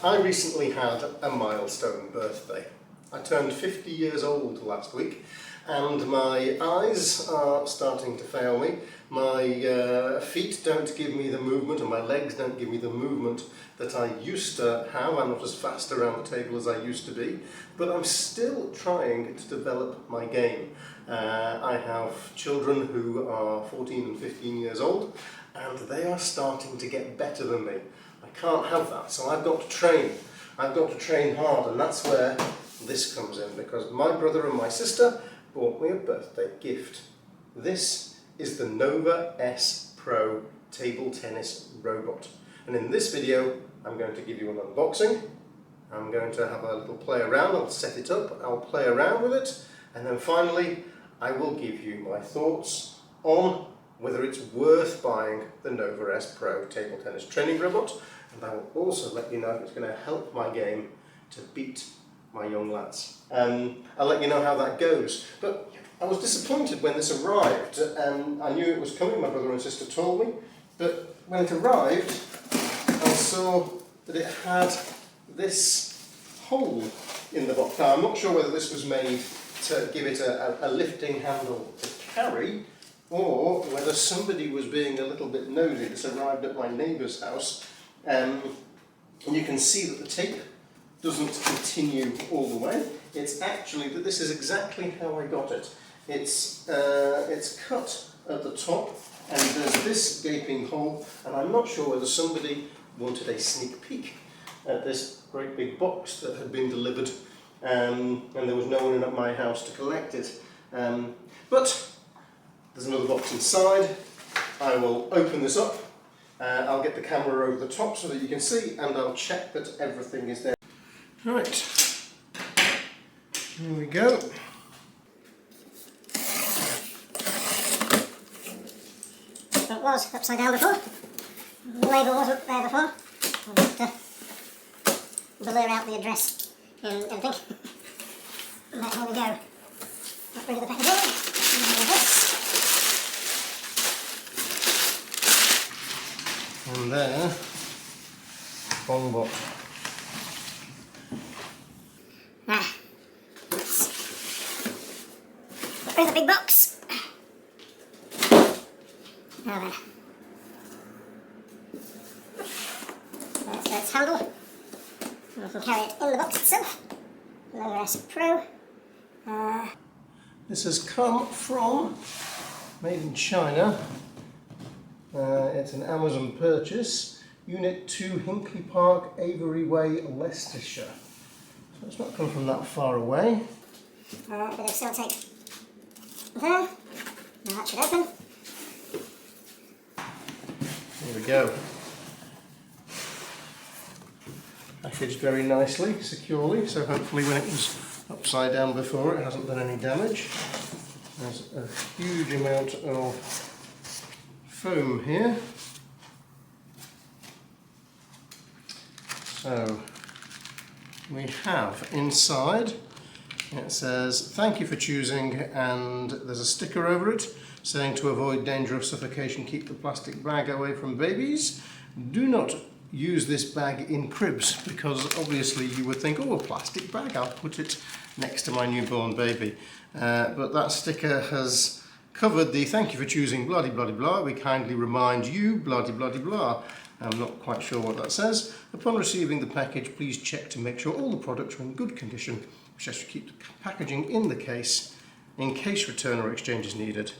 I recently had a milestone birthday. I turned 50 years old last week and my eyes are starting to fail me. My feet don't give me the movement and my legs don't give me the movement that I used to have. I'm not as fast around the table as I used to be, but I'm still trying to develop my game. I have children who are 14 and 15 years old and they are starting to get better than me. I can't have that, so I've got to train. I've got to train hard, and that's where this comes in, because my brother and my sister bought me a birthday gift. This is the Nova S Pro table tennis robot, and in this video I'm going to give you an unboxing. I'm going to have a little play around. I'll set it up, I'll play around with it, and then finally I will give you my thoughts on whether it's worth buying the Nova S Pro table tennis training robot, and I will also let you know if it's going to help my game to beat my young lads. I'll let you know how that goes. But I was disappointed when this arrived. I knew it was coming, my brother and sister told me, but when it arrived I saw that it had this hole in the box. Now I'm not sure whether this was made to give it a lifting handle to carry, or whether somebody was being a little bit nosy. This arrived at my neighbour's house, and you can see that the tape doesn't continue all the way. It's actually that this is exactly how I got it. It's cut at the top, and there's this gaping hole, and I'm not sure whether somebody wanted a sneak peek at this great big box that had been delivered, and there was no one in at my house to collect it. But there's another box inside. I will open this up, I'll get the camera over the top so that you can see, and I'll check that everything is there. Right, here we go. It was upside down before. The label wasn't there before. I'll just blur out the address and everything. And there we go. Got rid of the packaging. And there, pongbot. Got rid of the big box. Now then. There's its handle. And we can carry it in the box itself. Nova S Pro. This has come from, made in China. It's an Amazon purchase. Unit 2, Hinkley Park, Avery Way, Leicestershire. So it's not come from that far away. A bit of sellotape there. Now that should open. Here we go. Packaged very nicely, securely, so hopefully when it was upside down before it hasn't done any damage. There's a huge amount of foam here. So we have inside, it says thank you for choosing, and there's a sticker over it saying to avoid danger of suffocation, keep the plastic bag away from babies. Do not use this bag in cribs, because obviously you would think, oh, a plastic bag, I'll put it next to my newborn baby. But that sticker has covered the thank you for choosing blah blah blah blah. We kindly remind you blah blah blah blah. I'm not quite sure what that says. Upon receiving the package, please check to make sure all the products are in good condition, which has to keep the packaging in the case in case return or exchange is needed.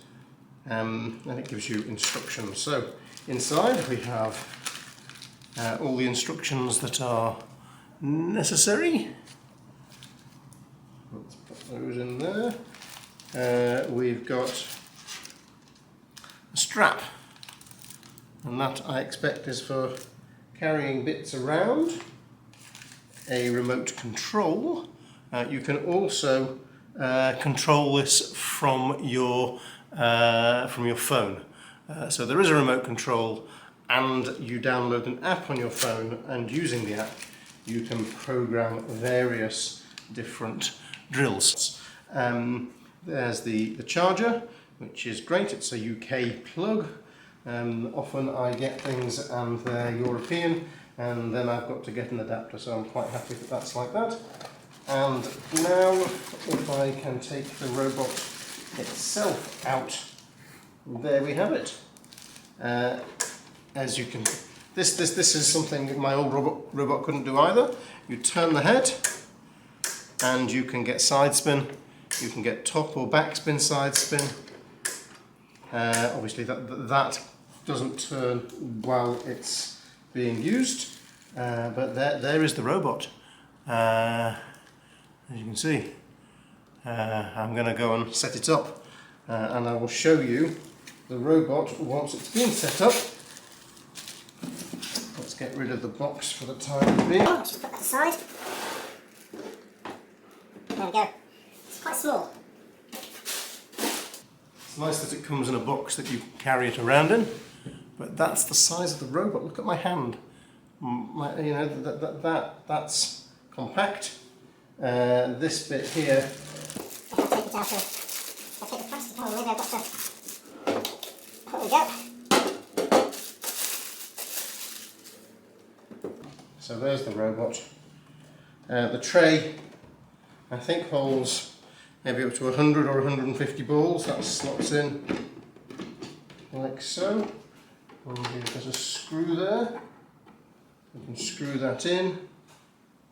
And it gives you instructions. So inside we have all the instructions that are necessary. Let's put those in there. We've got a strap, and that I expect is for carrying bits around. A remote control. You can also control this from your phone. So there is a remote control, and you download an app on your phone, and using the app you can program various different drills. There's the charger, which is great. It's a UK plug. Often I get things and they're European and then I've got to get an adapter, so I'm quite happy that that's like that. And now if I can take the robot itself out, there we have it. As you can, this is something my old robot couldn't do either. You turn the head and you can get side spin, you can get top or back spin, side spin. Obviously that doesn't turn while it's being used, but there is the robot. As you can see, I'm going to go and set it up, and I will show you the robot once it's been set up. Let's get rid of the box for the time being. Just put that aside. There we go. It's quite small. It's nice that it comes in a box that you carry it around in, but that's the size of the robot. Look at my hand. You know, that's compact. This bit here. I'll take it out of. I'll take the plastic out. Maybe I've got to. There we go. So there's the robot. The tray, I think, holds maybe up to 100 or 150 balls. That slots in like so. And there's a screw there. You can screw that in.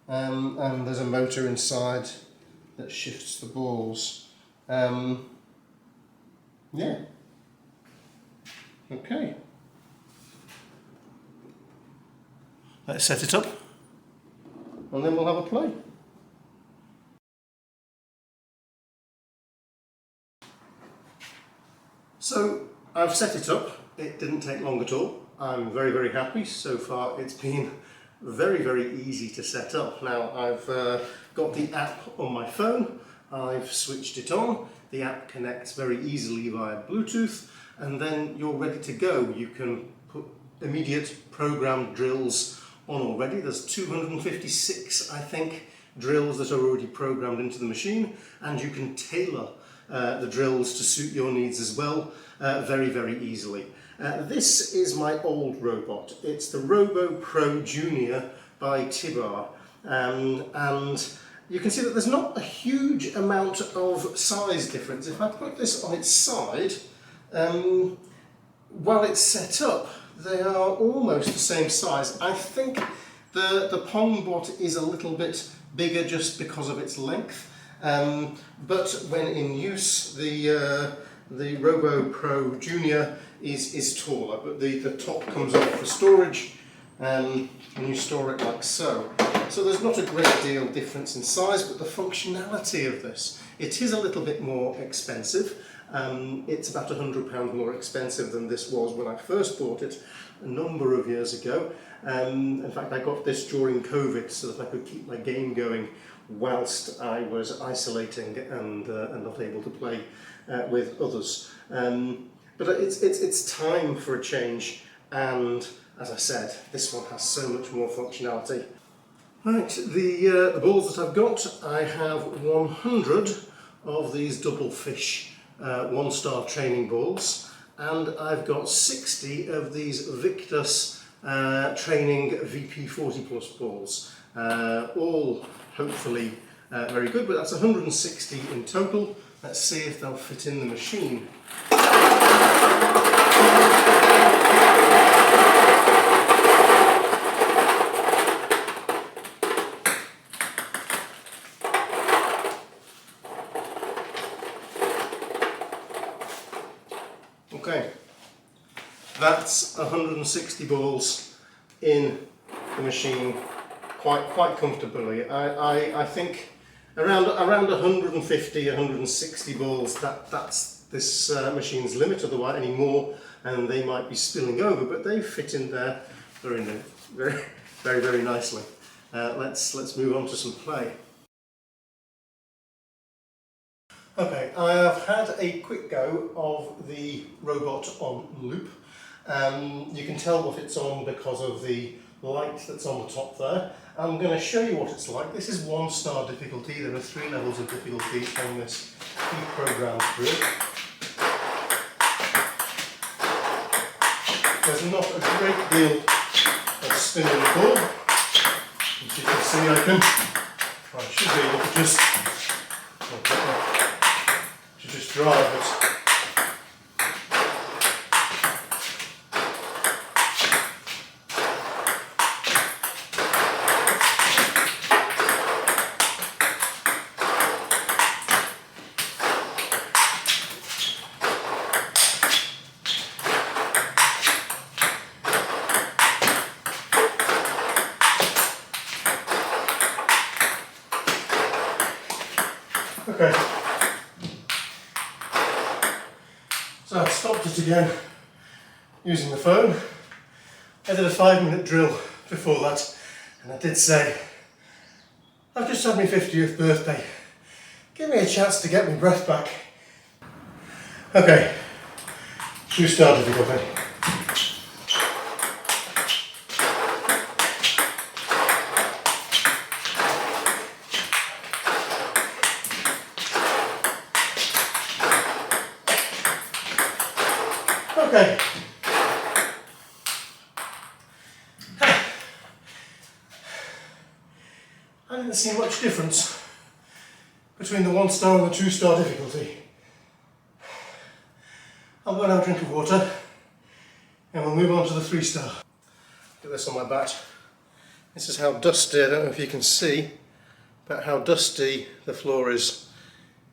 And there's a motor inside that shifts the balls. Yeah. Okay. Let's set it up, and then we'll have a play. So I've set it up. It didn't take long at all. I'm very, very happy. So far it's been very, very easy to set up. Now I've got the app on my phone. I've switched it on. The app connects very easily via Bluetooth, and then you're ready to go. You can put immediate programmed drills on already. There's 256, I think, drills that are already programmed into the machine, and you can tailor the drills to suit your needs as well, very, very easily. This is my old robot. It's the Robo Pro Junior by Tibhar, and you can see that there's not a huge amount of size difference. If I put this on its side, while it's set up, they are almost the same size. I think the pongbot is a little bit bigger just because of its length, but when in use the Robo Pro Junior is taller, but the top comes off for storage, and you store it like so. So there's not a great deal difference in size, but the functionality of this, it is a little bit more expensive. It's about £100 more expensive than this was when I first bought it a number of years ago. In fact, I got this during COVID so that I could keep my game going whilst I was isolating and not able to play with others. But it's time for a change, and as I said, this one has so much more functionality. Right, the balls that I've got, I have 100 of these double fish one-star training balls, and I've got 60 of these Victus training VP40 Plus balls, all hopefully very good, but that's 160 in total. Let's see if they'll fit in the machine. Okay, that's 160 balls in the machine quite comfortably. I think around 150, 160 balls, that's this machine's limit. Otherwise, any more and they might be spilling over, but they fit in there very nicely. Let's move on to some play. Okay, I have had a quick go of the robot on loop. You can tell what it's on because of the light that's on the top there. I'm going to show you what it's like. This is 1-star difficulty. There are 3 levels of difficulty on this pre-programmed drill. There's not a great deal Let's spin in the ball. As you can see, I should be able to just drive it. Okay, so I've stopped it again using the phone. I did a 5-minute drill before that, and I did say, I've just had my 50th birthday, give me a chance to get my breath back. Okay, 2-star difficulty. Okay. I didn't see much difference between the 1-star and the 2-star difficulty. I'll go and have a drink of water and we'll move on to the 3-star. Look at this on my bat. This is how dusty, I don't know if you can see, but how dusty the floor is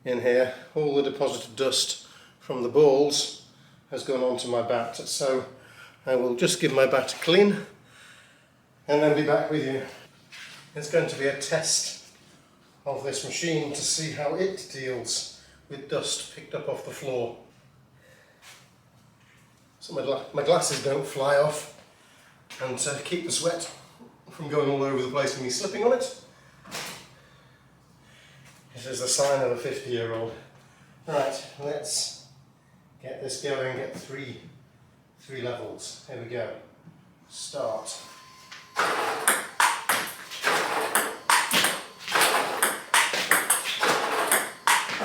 in here. All the deposited dust from the balls has gone onto my bat, so I will just give my bat a clean and then be back with you. It's going to be a test of this machine to see how it deals with dust picked up off the floor. So my glasses don't fly off, and to keep the sweat from going all over the place and me slipping on it. It is a sign of a 50-year-old. Right, let's get this going, get three levels. Here we go. Start.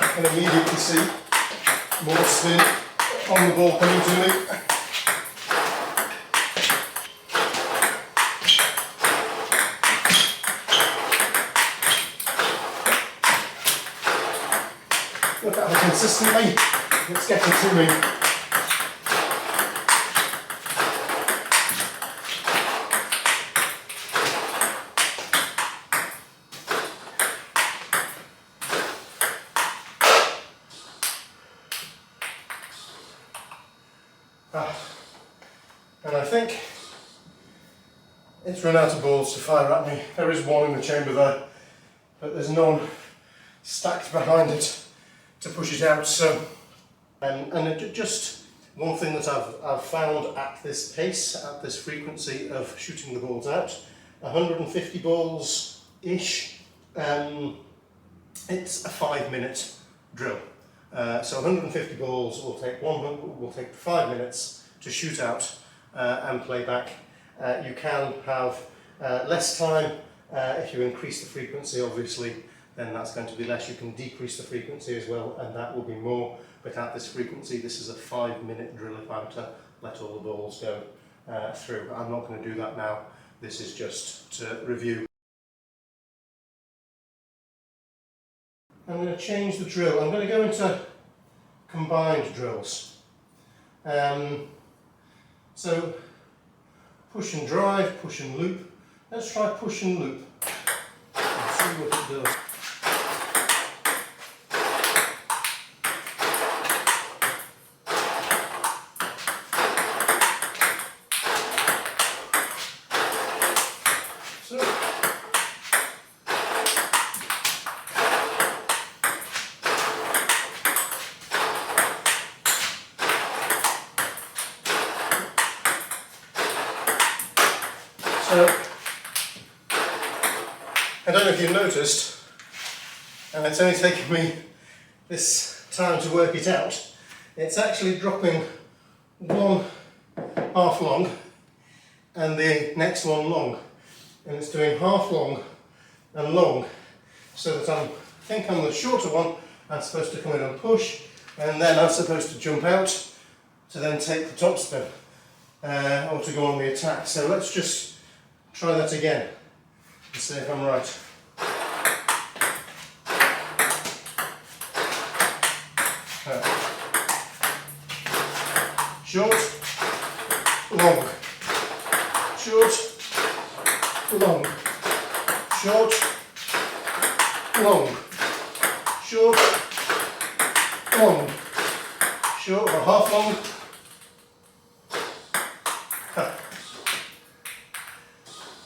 I can immediately see more spin on the ball coming to me. Look at how consistently it's getting to me. And I think it's run out of balls to fire at me. There is one in the chamber there, but there's none stacked behind it to push it out. So, just one thing that I've found at this pace, at this frequency of shooting the balls out, 150 balls ish. It's a 5-minute drill. So 150 balls will take 5 minutes to shoot out and play back. You can have less time if you increase the frequency, obviously, then that's going to be less. You can decrease the frequency as well, and that will be more. But at this frequency, this is a 5-minute drill if I'm to let all the balls go through. But I'm not going to do that now. This is just to review. I'm going to change the drill. I'm going to go into combined drills. So push and drive, push and loop. Let's try push and loop and see what it does. So, I don't know if you've noticed, and it's only taken me this time to work it out, it's actually dropping one half long and the next one long, and it's doing half long and long, so that I think on the shorter one I'm supposed to come in and push, and then I'm supposed to jump out to then take the top spin or to go on the attack. So let's just Try that again and see if I'm right. Short, long, short, long, short, long, short, long, short or half long.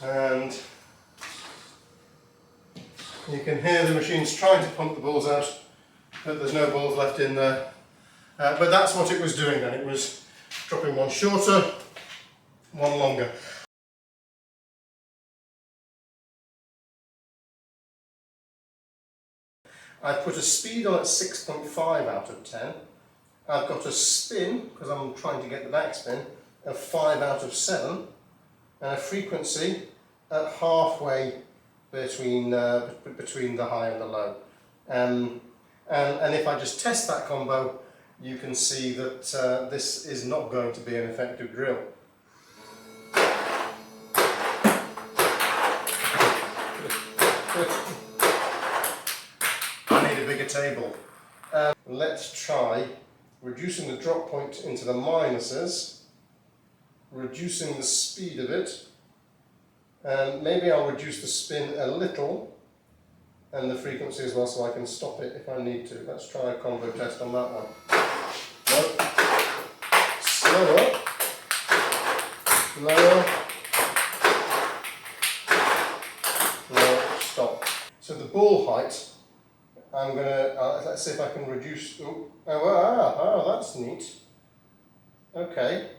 And you can hear the machine's trying to pump the balls out, but there's no balls left in there. But that's what it was doing then. It was dropping one shorter, one longer. I've put a speed on at 6.5 out of 10. I've got a spin, because I'm trying to get the backspin, of 5 out of 7. And a frequency at halfway between the high and the low. And if I just test that combo, you can see that this is not going to be an effective drill. I need a bigger table. Let's try reducing the drop point into the minuses, reducing the speed of it, and maybe I'll reduce the spin a little and the frequency as well so I can stop it if I need to. Let's try a combo test on that one. No. Slower, lower, no, stop. So the ball height, I'm going to, let's see if I can reduce, that's neat. Okay.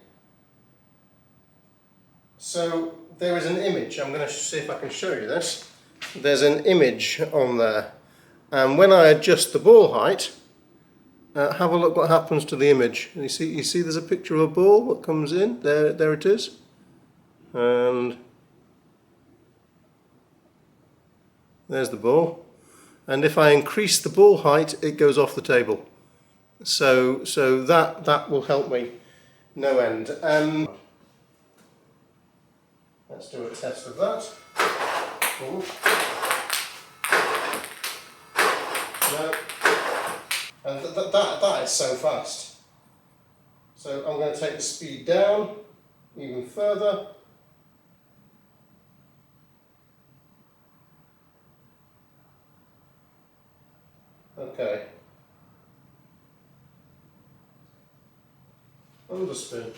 So there is an image, I'm going to see if I can show you this. There's an image on there, and when I adjust the ball height, have a look what happens to the image. You see there's a picture of a ball that comes in, there it is, and there's the ball, and if I increase the ball height it goes off the table, so that will help me no end. Let's do a test of that. Ooh. No. And that is so fast. So I'm going to take the speed down even further. Okay. Underspin.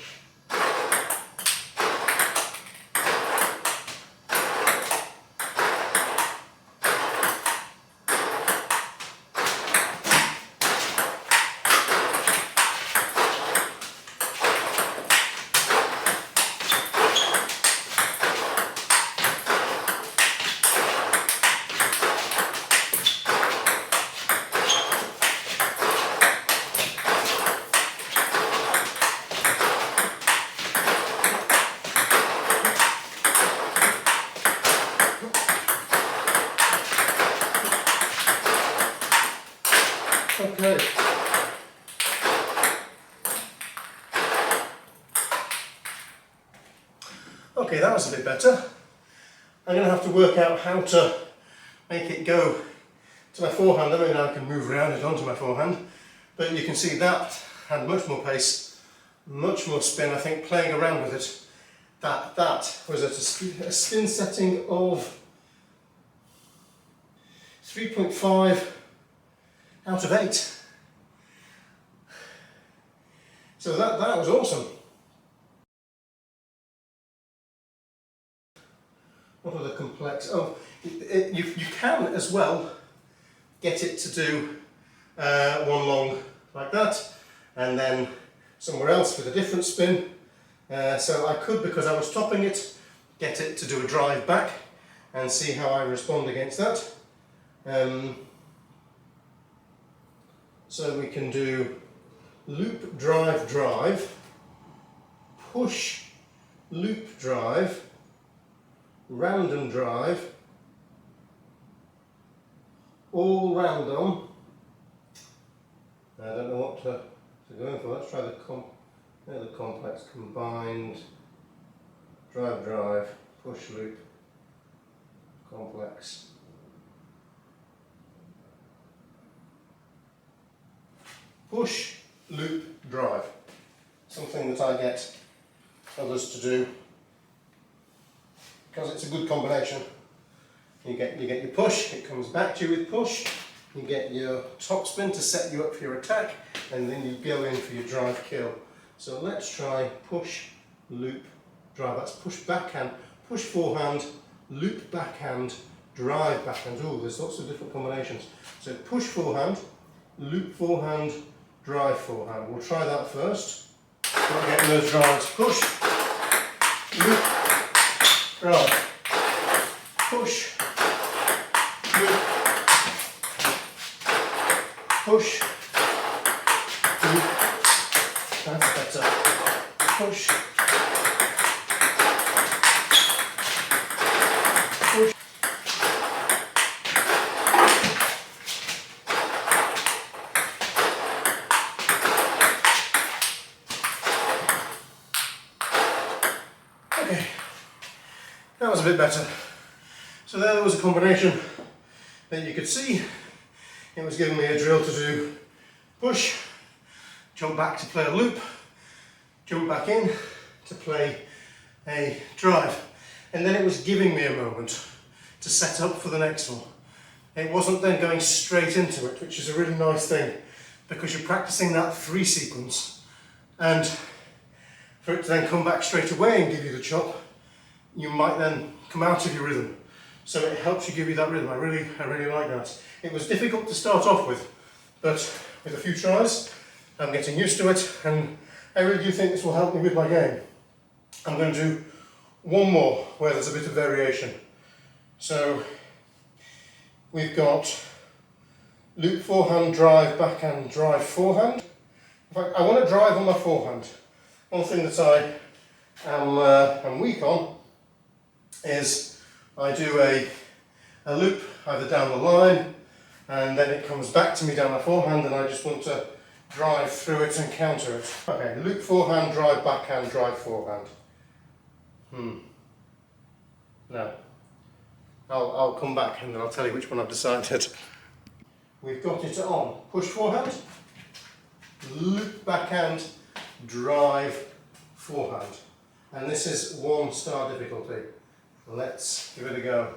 Okay. Okay, that was a bit better. I'm going to have to work out how to make it go to my forehand. I mean, I can move around it onto my forehand, but you can see that had much more pace, much more spin. I think playing around with it, that was at a spin setting of 3.5 out of 8. So that was awesome. What are the complex? Oh, you can as well get it to do one long like that, and then somewhere else with a different spin. So I could, because I was topping it, get it to do a drive back and see how I respond against that. So we can do loop, drive, drive, push, loop, drive, random drive, all random. I don't know what to go in for. Let's try the complex combined drive, drive, push loop, complex. Push, loop, drive. Something that I get others to do because it's a good combination. You get your push, it comes back to you with push, you get your topspin to set you up for your attack, and then you go in for your drive kill. So let's try push, loop, drive. That's push backhand, push forehand, loop backhand, drive backhand. Oh, there's lots of different combinations. So push forehand, loop forehand, drive forehand. We'll try that first. Start getting those drives. Push, loop, drive. Push, loop, push, loop. That's better. Push, push. Okay, that was a bit better. So there was a combination that you could see. It was giving me a drill to do push, jump back to play a loop, jump back in to play a drive. And then it was giving me a moment to set up for the next one. It wasn't then going straight into it, which is a really nice thing because you're practicing that 3 sequence, and for it to then come back straight away and give you the chop, you might then come out of your rhythm. So it helps you give you that rhythm. I really like that. It was difficult to start off with, but with a few tries, I'm getting used to it, and I really do think this will help me with my game. I'm going to do one more where there's a bit of variation. So we've got loop forehand, drive, backhand, drive, forehand. In fact, I want to drive on my forehand. One thing that I am weak on is I do a loop either down the line, and then it comes back to me down my forehand, and I just want to drive through it and counter it. Okay, loop forehand, drive backhand, drive forehand. No. I'll come back and then I'll tell you which one I've decided. We've got it on push forehand, loop backhand, drive forehand. And this is 1 star difficulty. Let's give it a go.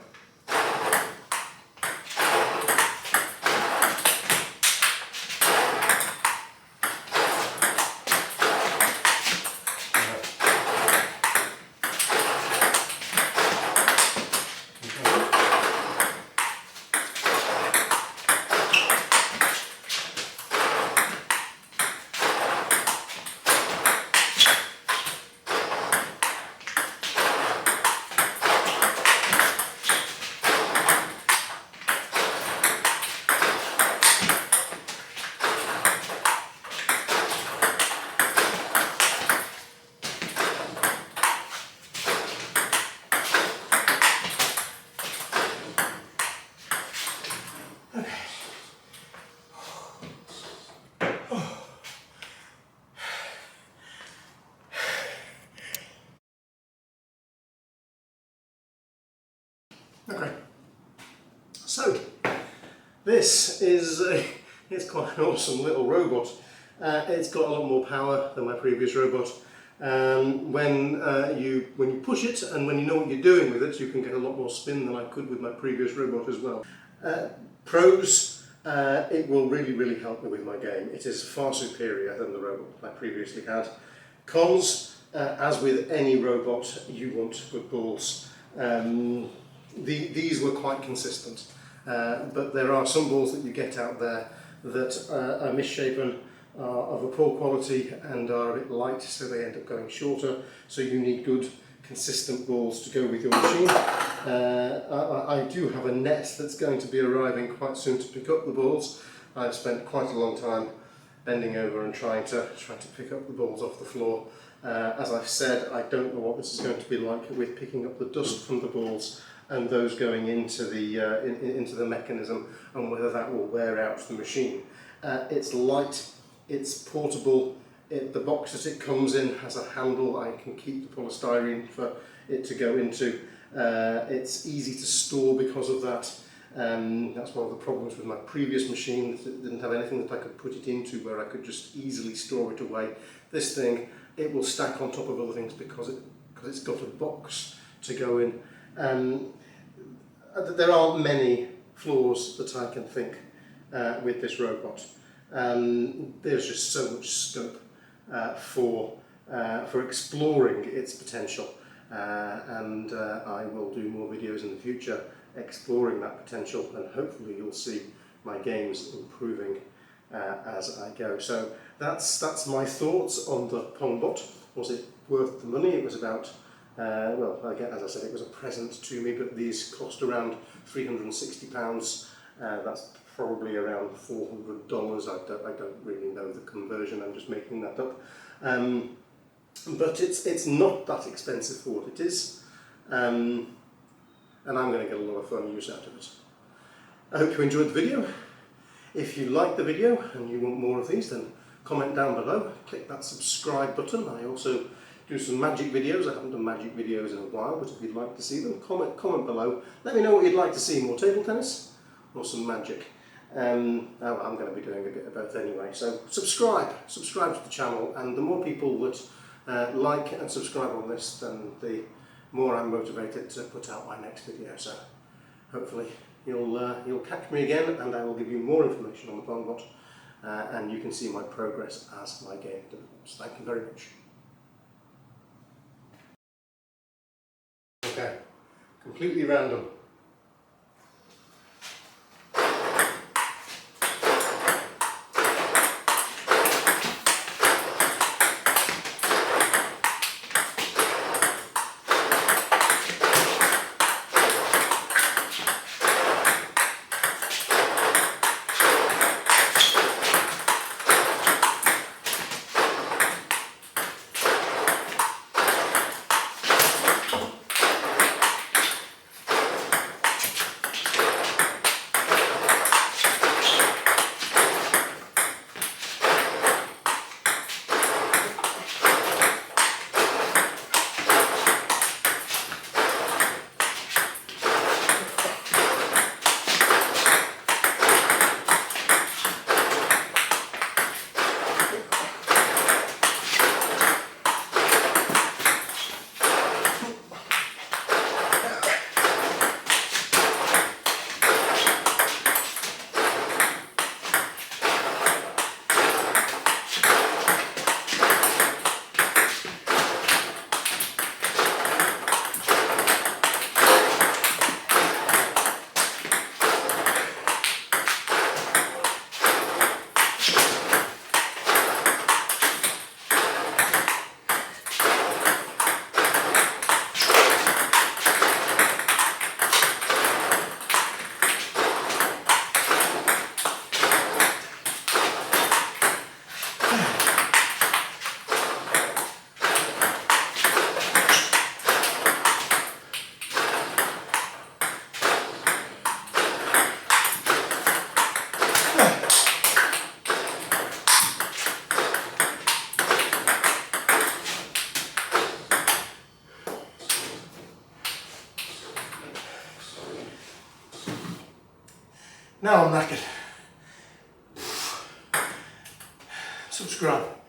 Okay, so this is it's quite an awesome little robot. It's got a lot more power than my previous robot. When you push it and when you know what you're doing with it, you can get a lot more spin than I could with my previous robot as well. Pros, it will really help me with my game. It is far superior than the robot I previously had. Cons, as with any robot, you want good balls. These were quite consistent, but there are some balls that you get out there that are misshapen, are of a poor quality and are a bit light, so they end up going shorter, so you need good consistent balls to go with your machine. I do have a net that's going to be arriving quite soon to pick up the balls. I've spent quite a long time bending over and trying to pick up the balls off the floor. As I've said, I don't know what this is going to be like with picking up the dust from the balls and those going into the mechanism, and whether that will wear out the machine. It's light, it's portable, The box that it comes in has a handle I can keep the polystyrene for it to go into. It's easy to store because of that. That's one of the problems with my previous machine, that it didn't have anything that I could put it into where I could just easily store it away. This thing, it will stack on top of other things because it's got a box to go in. There aren't many flaws that I can think with this robot. There's just so much scope for exploring its potential, and I will do more videos in the future exploring that potential, and hopefully you'll see my games improving as I go. So that's my thoughts on the pongbot. Was it worth the money? It was about, well, again, as I said, it was a present to me, but these cost around £360. That's probably around $400. I don't really know the conversion, I'm just making that up. But it's not that expensive for what it is, and I'm going to get a lot of fun use out of it. I hope you enjoyed the video. If you like the video and you want more of these, then comment down below, click that subscribe button. I also do some magic videos. I haven't done magic videos in a while, but if you'd like to see them, comment below. Let me know what you'd like to see, more table tennis or some magic. I'm going to be doing a bit of both anyway, so subscribe to the channel, and the more people that like and subscribe on this, then the more I'm motivated to put out my next video. So hopefully you'll catch me again, and I will give you more information on the pongbot, and you can see my progress as my game develops. Thank you very much. Okay, completely random. Now I'm knackered. Subscribe.